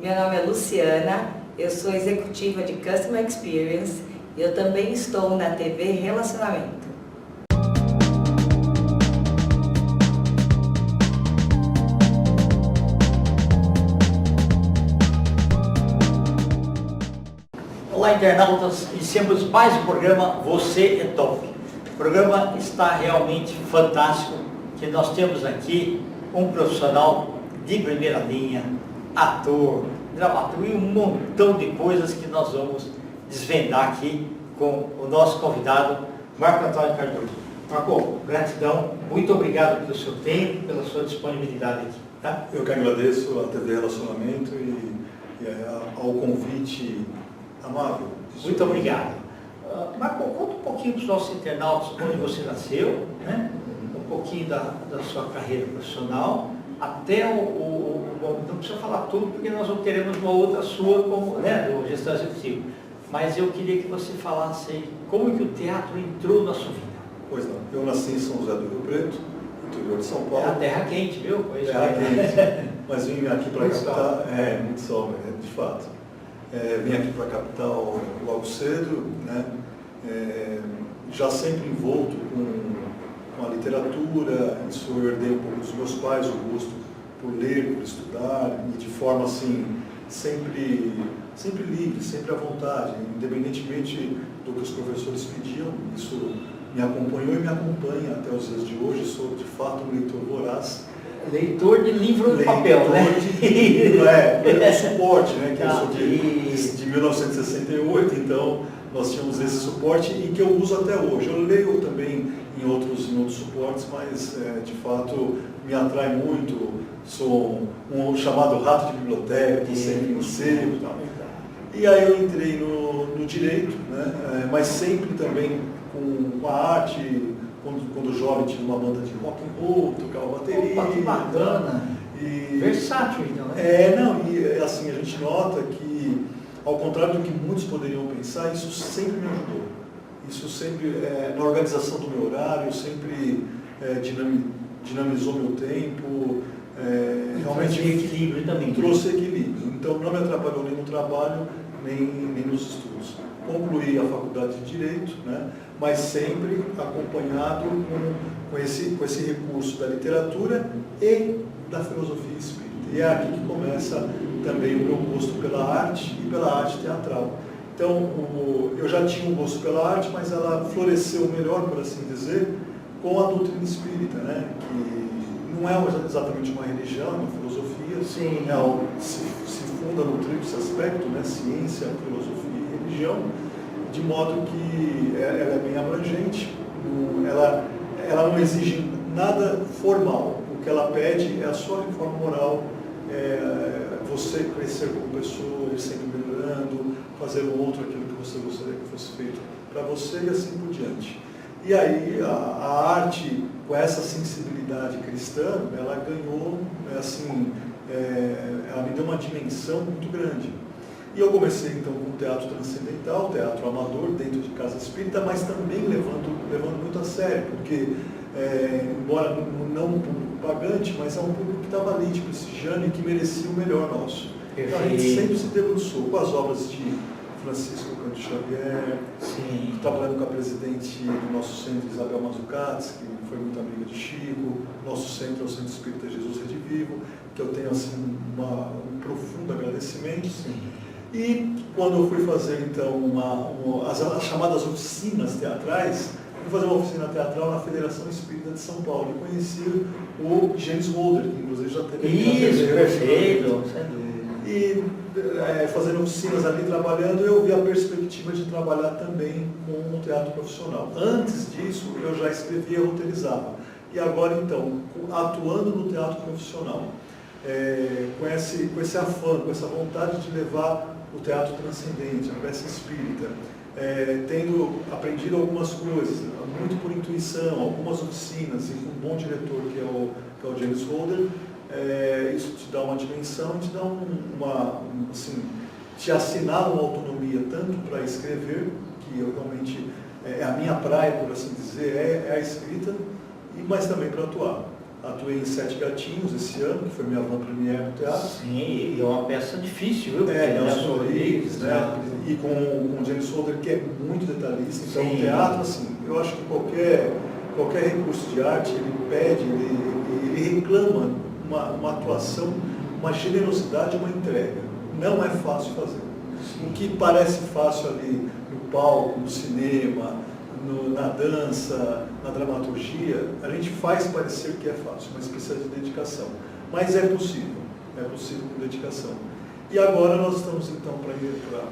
Meu nome é Luciana, eu sou executiva de Customer Experience e eu também estou na TV Relacionamento. Olá, internautas, iniciamos mais um programa Você é Top. O programa está realmente fantástico, que nós temos aqui um profissional de primeira linha, ator, dramaturgo e um montão de coisas que nós vamos desvendar aqui com o nosso convidado, Marco Antônio Cardoso. Marco, gratidão, muito obrigado pelo seu tempo, pela sua disponibilidade aqui. Tá? Eu que agradeço à TV Relacionamento e ao convite amável. Muito obrigado. Marco, conta um pouquinho para os nossos internautas onde você nasceu, né? Um pouquinho da sua carreira profissional, até bom, não precisa falar tudo, porque nós não teremos uma outra sua como, né, do gestão executivo. Mas eu queria que você falasse aí como que o teatro entrou na sua vida. Pois não, eu nasci em São José do Rio Preto, interior de São Paulo. É a terra quente, viu? Terra quente, mas vim aqui para a capital, muito sol, de fato. Vim aqui para a capital logo cedo, né? Já sempre envolto com a literatura, isso eu herdei um pouco dos meus pais, o gosto por ler, por estudar, e de forma assim, sempre livre, sempre à vontade, independentemente do que os professores pediam, isso me acompanhou e me acompanha até os dias de hoje, sou de fato um leitor voraz. Leitor de livro de papel, né? Suporte, né? Que eu sou de 1968, então nós tínhamos esse suporte e que eu uso até hoje. Eu leio também em outros suportes, mas de fato me atrai muito. Sou um chamado rato de biblioteca, que sempre ensino e tal. E aí eu entrei no direito, né? Mas sempre também com a arte. Quando jovem tinha uma banda de rock and roll, tocava bateria. Opa, que bacana! Versátil, então, né? E assim, a gente nota que, ao contrário do que muitos poderiam pensar, isso sempre me ajudou. Isso sempre, na organização do meu horário, sempre dinamizou meu tempo. Realmente equilíbrio também. Trouxe equilíbrio. Então não me atrapalhou nem no trabalho, nem nos estudos. Concluí a faculdade de Direito, né? Mas sempre acompanhado com esse recurso da literatura e da filosofia espírita. E é aqui que começa também o meu gosto pela arte e pela arte teatral. Então, eu já tinha um gosto pela arte, mas ela floresceu melhor, por assim dizer, com a doutrina espírita, né? Que não é exatamente uma religião, é uma filosofia. Sim. Se funda no tríplice aspecto, né? Ciência, filosofia e religião, de modo que ela é bem abrangente, ela não exige nada formal. O que ela pede é a sua reforma moral, você crescer como pessoa, ir sempre melhorando, fazer o outro aquilo que você gostaria que fosse feito para você e assim por diante. E aí a arte, com essa sensibilidade cristã, ela ganhou, ela me deu uma dimensão muito grande. E eu comecei então com o teatro transcendental, teatro amador, dentro de casa espírita, mas também levando muito a sério, porque, embora não um público pagante, mas é um público que estava ali, de prestigiando e que merecia o melhor nosso. Então a gente sempre se debruçou com as obras de Francisco Cândido Xavier, trabalhando com a presidente do nosso centro, Isabel Mazzucati, que foi muito amiga de Chico. Nosso centro é o Centro Espírita Jesus Redivivo, que eu tenho assim, um profundo agradecimento. Sim. E quando eu fui fazer então as chamadas oficinas teatrais, fui fazer uma oficina teatral na Federação Espírita de São Paulo e conheci o James Holder, que inclusive já teve isso, perfeito. E fazendo oficinas ali, trabalhando, eu vi a perspectiva de trabalhar também com o teatro profissional. Antes disso, eu já escrevia e roteirizava. E agora então, atuando no teatro profissional, com esse afã, com essa vontade de levar o teatro transcendente, a peça espírita, tendo aprendido algumas coisas, muito por intuição, algumas oficinas, e com um bom diretor que é o James Holder, isso te dá uma dimensão, te dá te assinala uma autonomia tanto para escrever, que eu realmente, a minha praia, por assim dizer, é a escrita, mas também para atuar. atuei em Sete Gatinhos esse ano, que foi minha avant-première no teatro. Sim, e é uma peça difícil, viu? Nelson Rodrigues, né? E com o James Holder, que é muito detalhista. Então, o teatro, assim, eu acho que qualquer recurso de arte, ele pede, ele reclama uma atuação, uma generosidade, uma entrega. Não é fácil fazer. O que parece fácil ali no palco, no cinema, na dança, na dramaturgia, a gente faz parecer que é fácil, mas precisa de dedicação. Mas é possível com dedicação. E agora nós estamos então para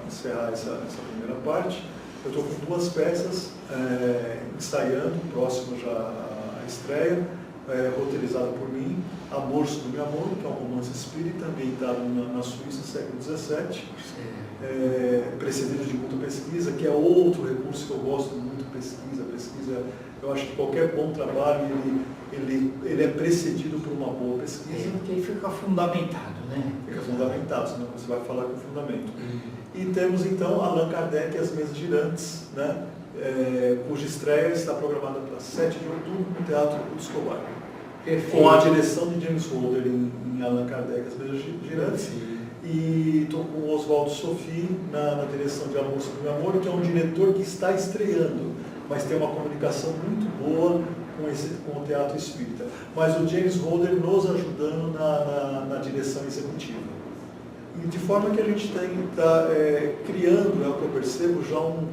encerrar essa primeira parte. Eu estou com 2 peças ensaiando, próxima já à estreia, roteirizada por mim, Amor sobre Meu Amor, que é um romance espírita ambientado na Suíça, século XVII, precedido de muita pesquisa, que é outro recurso que eu gosto muito, pesquisa. Eu acho que qualquer bom trabalho, ele é precedido por uma boa pesquisa. Porque aí fica fundamentado, né? Fica fundamentado, senão você vai falar com fundamento. E temos então Allan Kardec e as Mesas Girantes, né? Cuja estreia está programada para 7 de outubro no Teatro Escobar. Com a direção de James Holder em Allan Kardec e as Mesas Girantes. E estou com o Oswaldo Sophie na direção de Amor sobre Meu Amor, que é um diretor que está estreando, mas tem uma comunicação muito boa com o teatro espírita. Mas o James Holder nos ajudando na direção executiva. E de forma que a gente está criando, é o que eu percebo, já um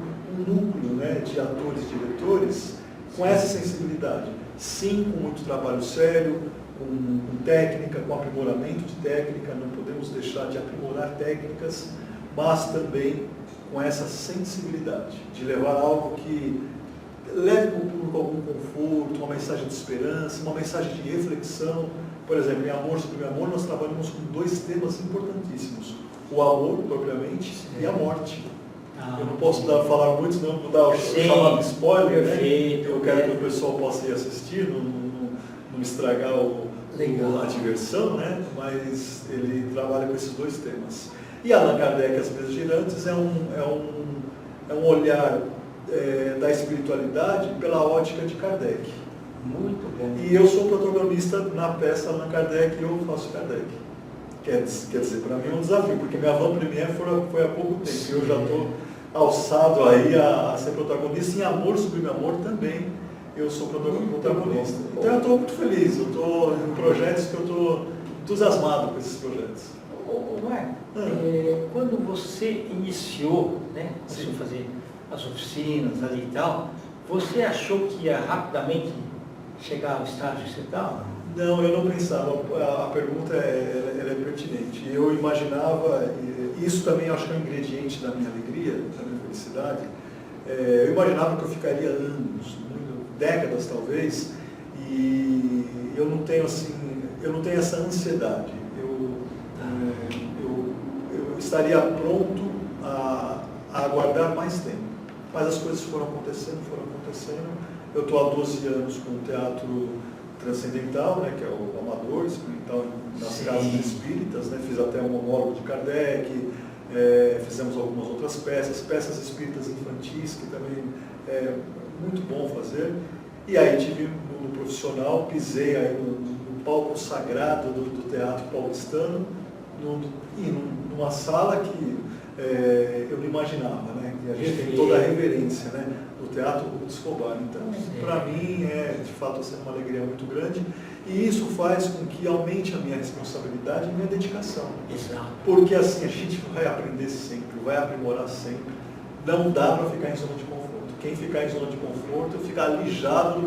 núcleo, né, de atores e diretores com essa sensibilidade. Sim, com muito trabalho sério, com técnica, com aprimoramento de técnica, não podemos deixar de aprimorar técnicas, mas também com essa sensibilidade de levar algo que leve para o público algum conforto, uma mensagem de esperança, uma mensagem de reflexão. Por exemplo, em Amor sobre Meu Amor, nós trabalhamos com 2 temas importantíssimos: o amor, propriamente, e a morte. Eu não posso falar muito, senão vou dar o chamado spoiler, né? Eu quero que o pessoal possa ir assistir, não estragar a diversão, né? Mas ele trabalha com esses 2 temas. E Allan Kardec, As Mesas Girantes, é um olhar da espiritualidade pela ótica de Kardec. Muito bom. E eu sou protagonista na peça Allan Kardec e eu faço Kardec. Quer dizer, para mim é um desafio, porque minha avant-première foi há pouco tempo. E eu já estou alçado aí a ser protagonista. Em Amor sobre Meu Amor também eu sou protagonista. Então eu estou muito feliz, eu estou em projetos que eu estou entusiasmado com esses projetos. Marco, quando você iniciou, né, começou a fazer as oficinas ali e tal, você achou que ia rapidamente chegar ao estágio que você estava? Não, eu não pensava. A pergunta ela é pertinente. Eu imaginava, isso também acho que é um ingrediente da minha alegria, da minha felicidade. Eu imaginava que eu ficaria anos, décadas talvez, e eu não tenho essa ansiedade. Eu estaria pronto a aguardar mais tempo. Mas as coisas foram acontecendo. Eu estou há 12 anos com o teatro transcendental, né, que é o amador, experimental nas casas espíritas, né, fiz até um monólogo de Kardec, fizemos algumas outras peças espíritas infantis, que também é muito bom fazer. E aí tive no profissional, pisei aí no palco sagrado do teatro paulistano, numa sala que eu não imaginava, né, que a gente tem toda a reverência, né, do Teatro Escobar. Então, para mim, de fato, assim, uma alegria muito grande, e isso faz com que aumente a minha responsabilidade e a minha dedicação. Exato. Porque assim, a gente vai aprender sempre, vai aprimorar sempre, não dá para ficar em zona de conforto. Quem ficar em zona de conforto fica alijado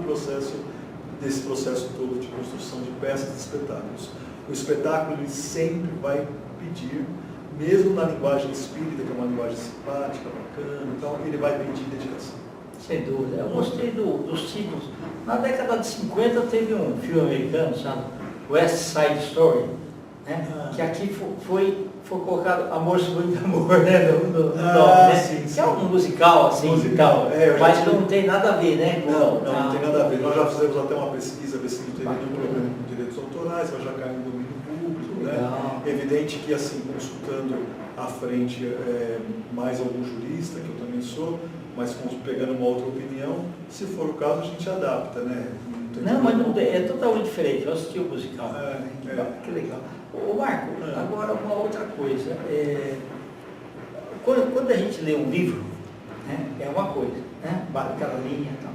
desse processo todo de construção de peças e espetáculos. O espetáculo ele sempre vai pedir, mesmo na linguagem espírita, que é uma linguagem simpática, bacana, então ele vai pedir dedicação. Sem dúvida. Eu gostei dos títulos. Na década de 50 teve um filme americano, sabe? West Side Story, né? Que aqui foi colocado Amor sobre Amor, né? No nome, né? Sim, que é um musical, assim, musical. Mas não tem nada a ver, né? Não tem nada a ver. Nós já fizemos até uma pesquisa, ver se não teve nenhum problema com direitos autorais, mas já caiu no domínio público, né? Evidente que, assim, consultando à frente mais algum jurista, que eu também sou, mas pegando uma outra opinião, se for o caso, a gente adapta, né? tem Não, mas problema. não, é totalmente diferente. Eu assisti o musical. Que legal. Ô Marco, agora uma outra coisa. Quando a gente lê um livro, né, é uma coisa, né? Bate aquela linha e tal.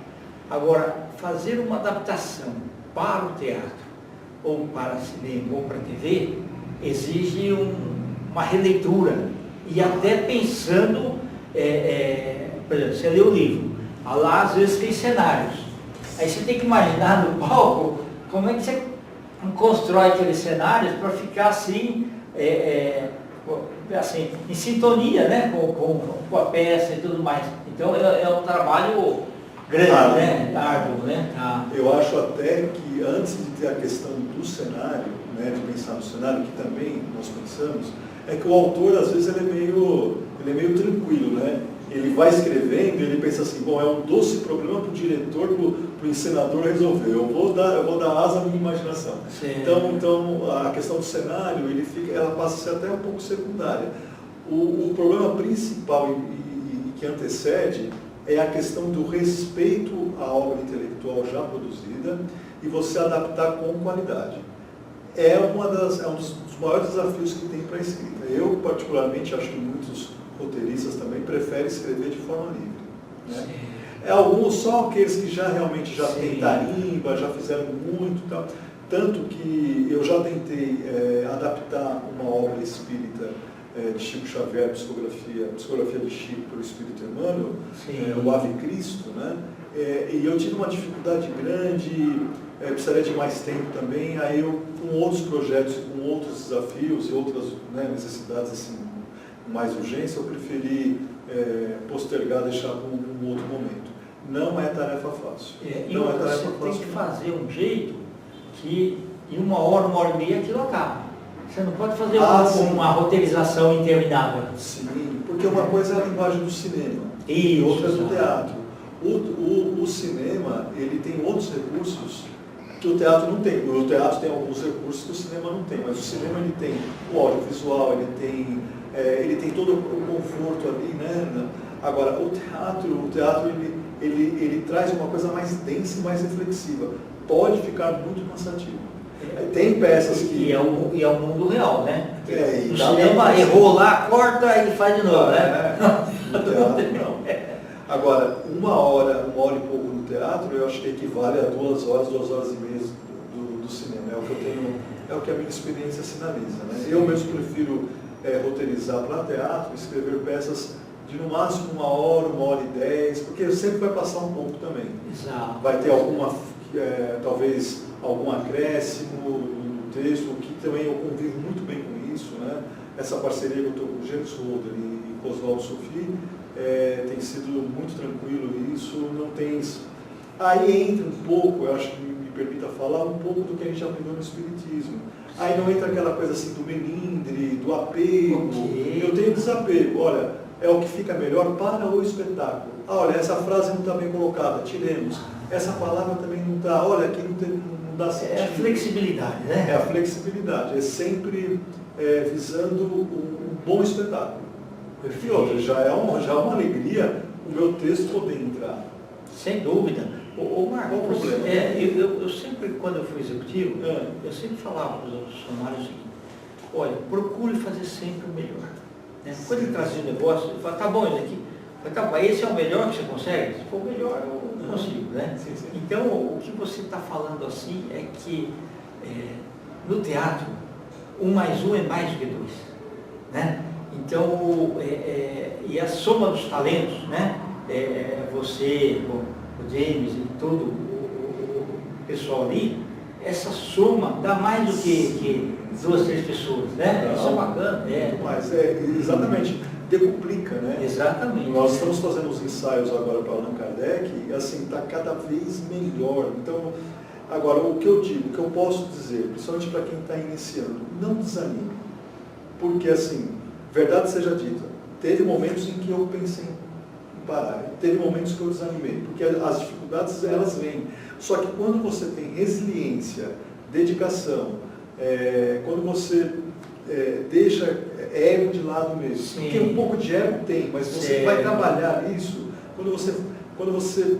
Agora, fazer uma adaptação para o teatro, ou para cinema, ou para TV, exige uma releitura. E até pensando, por exemplo, você lê o livro, lá às vezes tem cenários. Aí você tem que imaginar no palco como é que você constrói aqueles cenários para ficar assim, assim, em sintonia, né, com a peça e tudo mais. Então é um trabalho grande, né? Árduo, né? Eu acho até que antes de ter a questão do cenário, né, de pensar no cenário, que também nós pensamos, é que o autor às vezes ele é meio tranquilo, né? Ele vai escrevendo e ele pensa assim, bom, é um doce problema para o diretor, para o encenador resolver. Eu vou dar asa à minha imaginação. Então a questão do cenário, ela passa a ser até um pouco secundária. O problema principal e que antecede é a questão do respeito à obra intelectual já produzida e você adaptar com qualidade. É um dos maiores desafios que tem para a escrita. Eu, particularmente, acho que muitos roteiristas também preferem escrever de forma livre. Né? Alguns, só aqueles que realmente têm tarimba, já fizeram muito, tal. Tanto que eu já tentei adaptar uma obra espírita de Chico Xavier, psicografia de Chico pelo Espírito Emmanuel, o Ave Cristo, né? E eu tive uma dificuldade grande, precisaria de mais tempo também, aí eu, com outros projetos, com outros desafios e outras necessidades assim, com mais urgência, eu preferi postergar, deixar para um outro momento. Não é tarefa fácil. Não é tarefa fácil. Você tem que fazer um jeito que em 1 hora, 1h30 aquilo acaba. Você não pode fazer uma roteirização interminável. Sim, porque uma coisa é a linguagem do cinema e outra é do teatro. O cinema, ele tem outros recursos que o teatro não tem. O teatro tem alguns recursos que o cinema não tem, mas o cinema ele tem o audiovisual, ele tem todo o conforto ali, né? Agora, o teatro ele traz uma coisa mais densa e mais reflexiva. Pode ficar muito cansativo. Tem peças que... E é o mundo real, né? O cinema errou lá, corta e faz de novo, né? No teatro, não. Agora, 1 hora e pouco no teatro, eu acho que equivale a 2 horas, 2 horas e meia do cinema. É o que a minha experiência sinaliza, né? Eu mesmo prefiro roteirizar para teatro, escrever peças de no máximo 1 hora, 1h10, porque sempre vai passar um pouco também. Exato. Vai ter talvez algum acréscimo no texto, que também eu convivo muito bem com isso, né? Essa parceria que eu estou com o James Holder e com Oswaldo Sophie tem sido muito tranquilo isso, não tem... Aí entra um pouco, eu acho que me permita falar, um pouco do que a gente aprendeu no Espiritismo. Aí não entra aquela coisa assim do melindre, do apego. Eu tenho desapego, olha, é o que fica melhor para o espetáculo. Olha, essa frase não está bem colocada, tiremos. Essa palavra também não está, olha, aqui não dá sentido. É a flexibilidade, né? É a flexibilidade, é sempre visando um bom espetáculo. E outra, já é uma alegria o meu texto poder entrar. Sem dúvida. Ô Marco, qual o problema? Eu sempre, quando eu fui executivo, eu sempre falava para os outros funcionários o seguinte: olha, procure fazer sempre o melhor. Né? Quando ele trazia um negócio, eu falava, tá bom, esse aqui. Tá, mas esse é o melhor que você consegue? Se for o melhor, eu consigo, né? Sim. Então, o que você está falando assim é que no teatro, 1 mais 1 é mais do que 2, né? Então, e a soma dos talentos, né? Você, o James e todo o pessoal ali, essa soma dá mais do que 2, 3 pessoas, né? Não, isso é bacana. Muito mais, exatamente. Decuplica, né? Exatamente. Nós estamos fazendo os ensaios agora para Allan Kardec e assim, está cada vez melhor. Então, agora, o que eu digo, o que eu posso dizer, principalmente para quem está iniciando, não desanime. Porque assim, verdade seja dita, teve momentos em que eu pensei em parar, teve momentos que eu desanimei, porque as dificuldades elas vêm. Só que quando você tem resiliência, dedicação, quando você deixa ego de lado mesmo. Sim. Porque um pouco de ego tem, mas você vai trabalhar isso quando você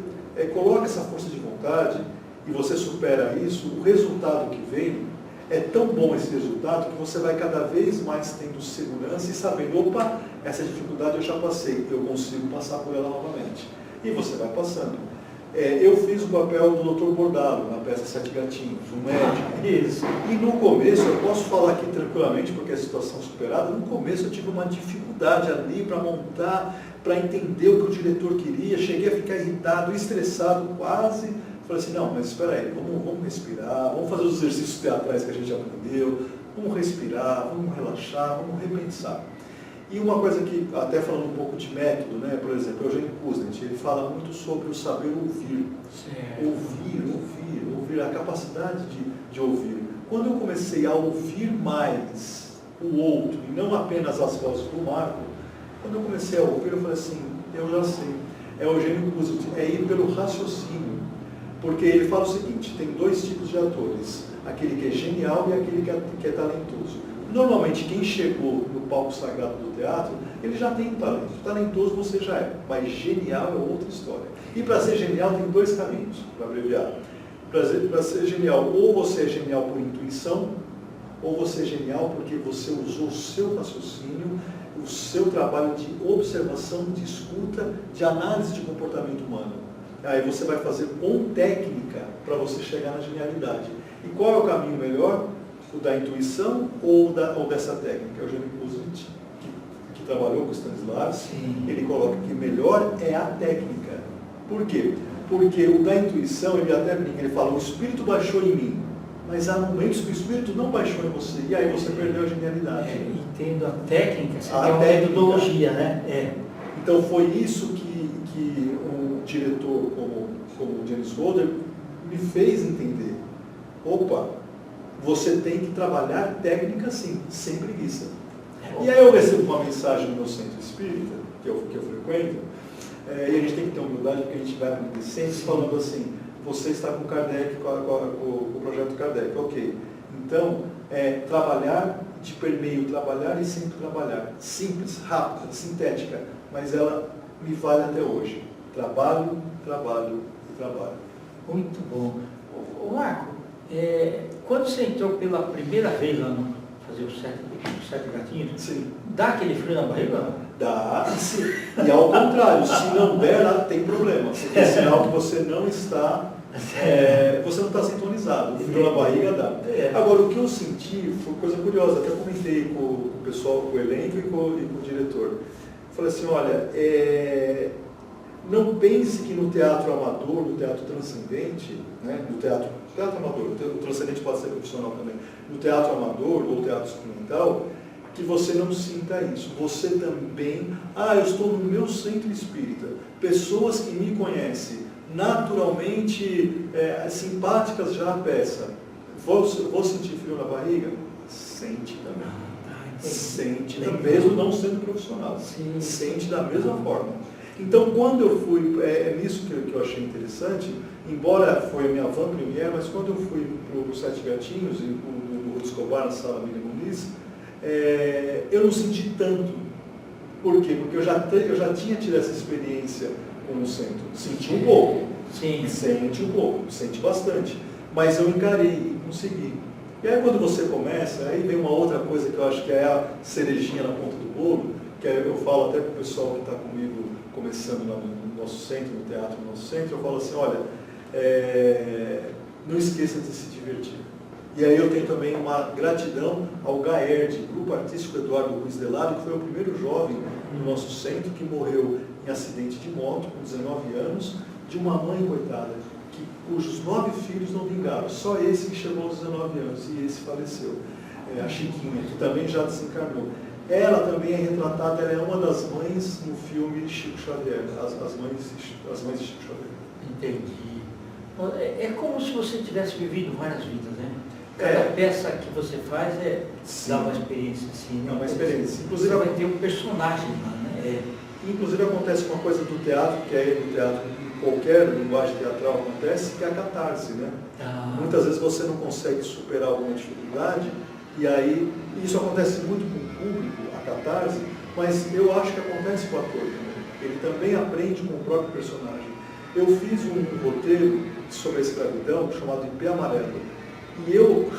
coloca essa força de vontade e você supera isso, o resultado que vem é tão bom esse resultado que você vai cada vez mais tendo segurança e sabendo, opa, essa dificuldade eu já passei, eu consigo passar por ela novamente. E você vai passando. Eu fiz o papel do Dr. Bordalo na peça Sete Gatinhos, um médico. Isso. E no começo, eu posso falar aqui tranquilamente, porque é a situação superada, no começo eu tive uma dificuldade ali para montar, para entender o que o diretor queria, cheguei a ficar irritado, estressado quase. Falei assim, não, mas espera aí, vamos respirar, vamos fazer os exercícios teatrais que a gente aprendeu, vamos respirar, vamos relaxar, vamos repensar. E uma coisa que, até falando um pouco de método, né, por exemplo, Eugênio Kuznets, ele fala muito sobre o saber ouvir. Certo. Ouvir, a capacidade de ouvir. Quando eu comecei a ouvir mais o outro, e não apenas as vozes do Marco, quando eu comecei a ouvir, eu falei assim, eu já sei, é Eugênio Kuznets, é ir pelo raciocínio. Porque ele fala o seguinte, tem dois tipos de atores, aquele que é genial e aquele que é talentoso. Normalmente, quem chegou no palco sagrado do teatro, ele já tem um talento. Talentoso você já é, mas genial é outra história. E para ser genial tem dois caminhos, para abreviar. Para ser genial, ou você é genial por intuição, ou você é genial porque você usou o seu raciocínio, o seu trabalho de observação, de escuta, de análise de comportamento humano. Aí você vai fazer com técnica para você chegar na genialidade. E qual é o caminho melhor? O da intuição ou dessa técnica? O Eugênio Kuznets, que trabalhou com o Stanislavski, ele coloca que melhor é a técnica. Por quê? Porque o da intuição, ele até brinca, ele fala, o espírito baixou em mim, mas há momentos que o espírito não baixou em você, e aí você perdeu a genialidade. Entendo a técnica, você tem uma metodologia, né? Então foi isso que um diretor como o James Golder me fez entender. Opa, você tem que trabalhar técnica sim, sem preguiça. E aí eu recebo uma mensagem no meu centro espírita, que eu frequento, e a gente tem que ter humildade, porque a gente vai aprender sempre falando assim, você está com Kardec, com o projeto Kardec, ok. Então, trabalhar de permeio, trabalhar e sempre trabalhar. Simples, rápida, sintética, mas ela me vale até hoje. Trabalho, trabalho e trabalho. Muito bom. Ô Marco, quando você entrou pela primeira vez lá no fazer os sete gatinhos, sim, dá aquele frio na barriga? Dá, sim. E ao contrário, se não der, tem problema. Porque é sinal que você não está sintonizado. O frio na barriga dá. Agora, o que eu senti foi coisa curiosa, até comentei com o pessoal, com o elenco e com o diretor. Falei assim, olha, não pense que no teatro amador, no teatro transcendente, né, no teatro amador, o transcendente pode ser profissional também, no teatro amador ou teatro experimental, que você não sinta isso. Você também, eu estou no meu centro espírita, pessoas que me conhecem, naturalmente simpáticas já à peça. Vou sentir frio na barriga? Sente também. Sente, mesmo não sendo profissional. Sim. Sente da mesma forma. Então, quando eu fui, nisso que eu achei interessante, embora foi a minha van premiere, mas quando eu fui para o Sete Gatinhos, e o Escobar na sala Miriam Muniz, eu não senti tanto. Por quê? Porque eu já tinha tido essa experiência com o centro. Senti um pouco. Sim. Sente um pouco, sente bastante. Mas eu encarei e consegui. E aí quando você começa, aí vem uma outra coisa que eu acho que é a cerejinha na ponta do bolo, que eu falo até para o pessoal que está comigo começando lá no nosso centro, no teatro do nosso centro, eu falo assim, olha, não esqueça de se divertir. E aí eu tenho também uma gratidão ao GAERD, Grupo Artístico Eduardo Ruiz Delado, que foi o primeiro jovem do nosso centro que morreu em acidente de moto, com 19 anos, de uma mãe coitada, cujos 9 filhos não vingaram, só esse que chegou aos 19 anos, e esse faleceu, a Chiquinha, que também já desencarnou. Ela também é retratada, ela é uma das mães no filme Chico Xavier, as mães de Chico Xavier. Entendi. É como se você tivesse vivido várias vidas, né? Cada peça que você faz dá uma experiência assim. É uma experiência. Inclusive você vai ter um personagem lá, né? Inclusive acontece uma coisa do teatro, que é no teatro, em qualquer linguagem teatral acontece, que é a catarse, né? Muitas vezes você não consegue superar alguma dificuldade, e aí isso acontece muito com o público, a catarse, mas eu acho que acontece com o ator também. Ele também aprende com o próprio personagem. Eu fiz um roteiro sobre a escravidão, chamado IP Amarelo. E eu,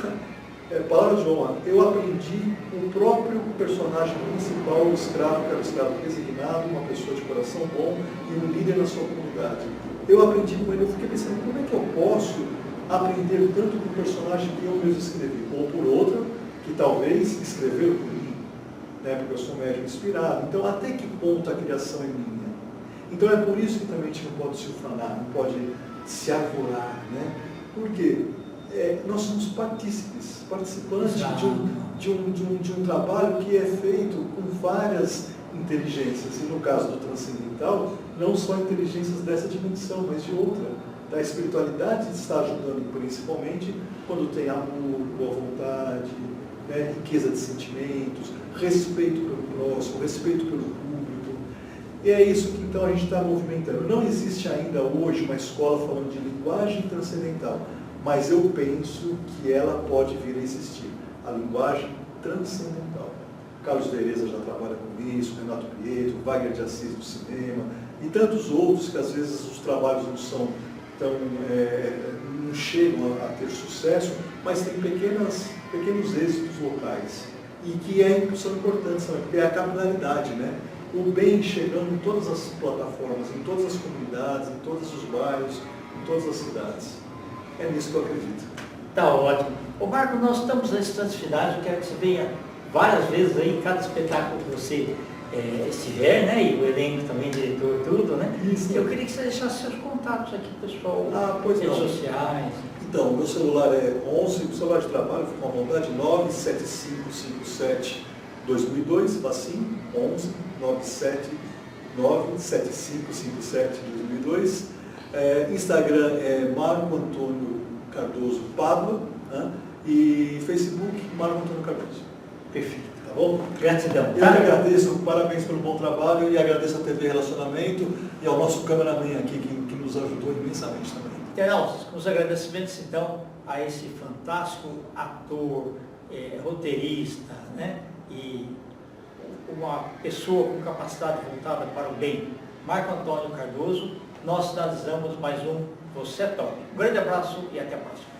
palavra de honra, eu aprendi o próprio personagem principal, o escravo, que era o escravo resignado, uma pessoa de coração bom e um líder na sua comunidade. Eu aprendi com ele, eu fiquei pensando, como é que eu posso aprender tanto com um personagem que eu mesmo escrevi, ou por outra, que talvez escreveu por mim, né, porque eu sou um médium inspirado. Então, até que ponto a criação é minha? Então, é por isso que também a gente não pode se ufanar, não pode se arvorar, né? Porque nós somos participantes de um trabalho que é feito com várias inteligências, e no caso do transcendental, não só inteligências dessa dimensão, mas de outra. A espiritualidade está ajudando principalmente quando tem amor, boa vontade, né, riqueza de sentimentos, respeito pelo próximo, respeito pelo público. E é isso que então a gente está movimentando. Não existe ainda hoje uma escola falando de linguagem transcendental, mas eu penso que ela pode vir a existir, a linguagem transcendental. Carlos Tereza já trabalha com isso, Renato Pietro, Wagner de Assis do cinema, e tantos outros que às vezes os trabalhos não são tão, não chegam a ter sucesso, mas tem pequenos êxitos locais, e que são importantes, porque é a capilaridade, né? O bem chegando em todas as plataformas, em todas as comunidades, em todos os bairros, em todas as cidades. É nisso que eu acredito. Tá ótimo. Ô Marco, nós estamos nas instantes finais, eu quero que você venha várias vezes aí, em cada espetáculo que você estiver, né? E o elenco também, diretor, tudo, né? Isso. Eu queria que você deixasse seus contatos aqui, pessoal, Pois redes não. sociais. Então, o meu celular é 11, o celular de trabalho, fica à vontade, 97557-2002, Vacim, 11 9797557-2002. Instagram é Marco Antônio Cardoso Pádua, né? E Facebook, Marco Antônio Cardoso. Perfeito. Tá bom? Gratidão. Eu que agradeço, parabéns pelo bom trabalho e agradeço a TV Relacionamento e ao nosso cameraman aqui que nos ajudou imensamente também. Internautas, com os agradecimentos então a esse fantástico ator, roteirista, né? E uma pessoa com capacidade voltada para o bem, Marco Antônio Cardoso, nós finalizamos mais um Você é Top. Um grande abraço e até a próxima.